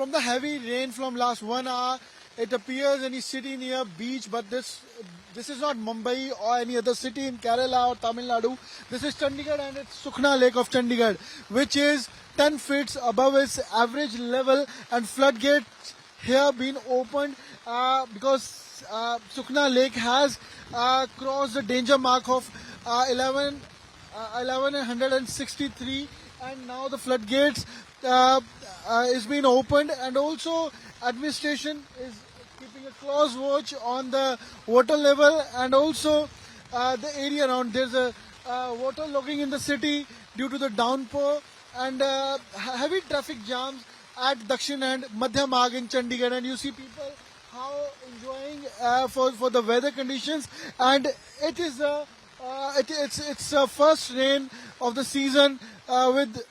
from the heavy rain from last 1 hour, it appears any city near beach, but this is not Mumbai or any other city in Kerala or Tamil Nadu. This is Chandigarh, and it's Sukhna Lake of Chandigarh, which is 10 feet above its average level, and floodgates here been opened because Sukhna Lake has crossed the danger mark of 1163, and now the floodgates is being opened, and also administration is keeping a close watch on the water level, and also the area around. There's a water logging in the city due to the downpour, and heavy traffic jams at Dakshin and Madhya Marg in Chandigarh, and you see people how enjoying for the weather conditions, and it is it's first rain of the season with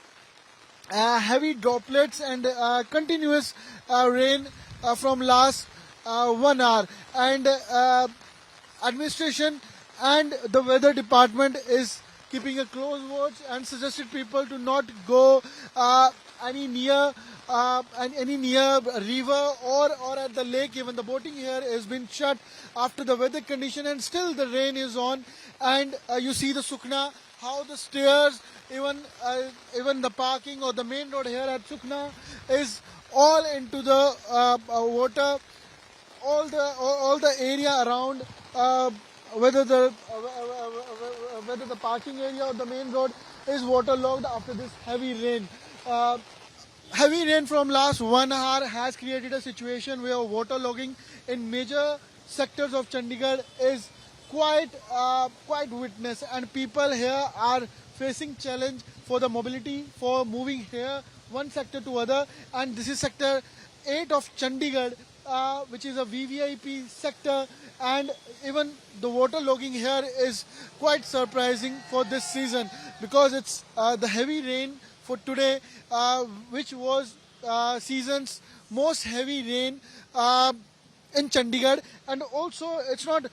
heavy droplets and continuous rain from last 1 hour, and administration and the weather department is keeping a close watch and suggested people to not go any near river or at the lake. Even the boating here has been shut after the weather condition, and still the rain is on, and you see the Sukhna, how the stairs, even the parking or the main road here at Sukhna is all into the water. All the area around, whether the parking area or the main road is waterlogged after this heavy rain. Heavy rain from last 1 hour has created a situation where waterlogging in major sectors of Chandigarh is quite witness, and people here are facing challenge for the mobility, for moving here one sector to other, and this is sector 8 of Chandigarh, which is a VVIP sector, and even the water logging here is quite surprising for this season, because it's the heavy rain for today, which was season's most heavy rain in Chandigarh. And also it's not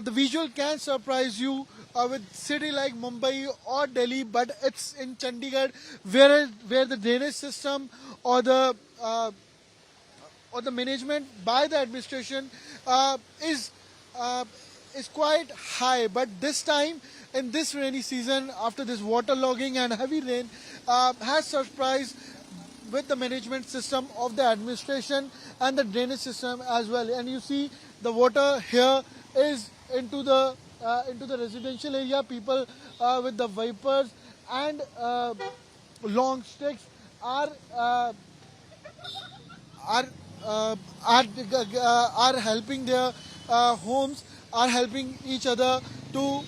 the visual can surprise you with city like Mumbai or Delhi, but it's in Chandigarh where the drainage system or the management by the administration is quite high. But this time in this rainy season, after this water logging and heavy rain, has surprised with the management system of the administration and the drainage system as well. And you see the water here is into the residential area. People with the wipers and long sticks are helping their homes, are helping each other to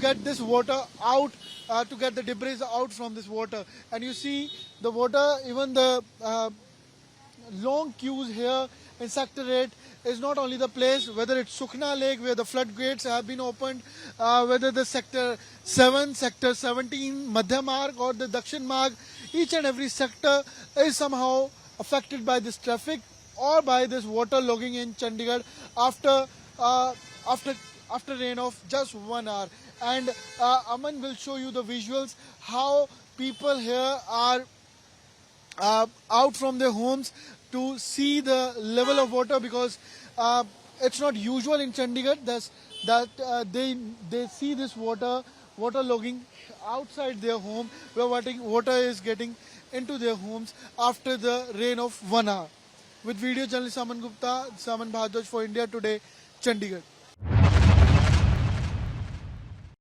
get this water out, to get the debris out from this water. And you see the water, even the long queues here in Sector 8 is not only the place, whether it's Sukhna Lake where the floodgates have been opened, whether the Sector 7, Sector 17, Madhya Marg or the Dakshin Marg, each and every sector is somehow affected by this traffic or by this water logging in Chandigarh after rain of just 1 hour. And Aman will show you the visuals, how people here are out from their homes to see the level of water, because it's not usual in Chandigarh that they see this water logging outside their home, where water is getting into their homes after the rain of 1 hour. With video journalist Saman Gupta, Saman Bhardwaj for India Today, Chandigarh.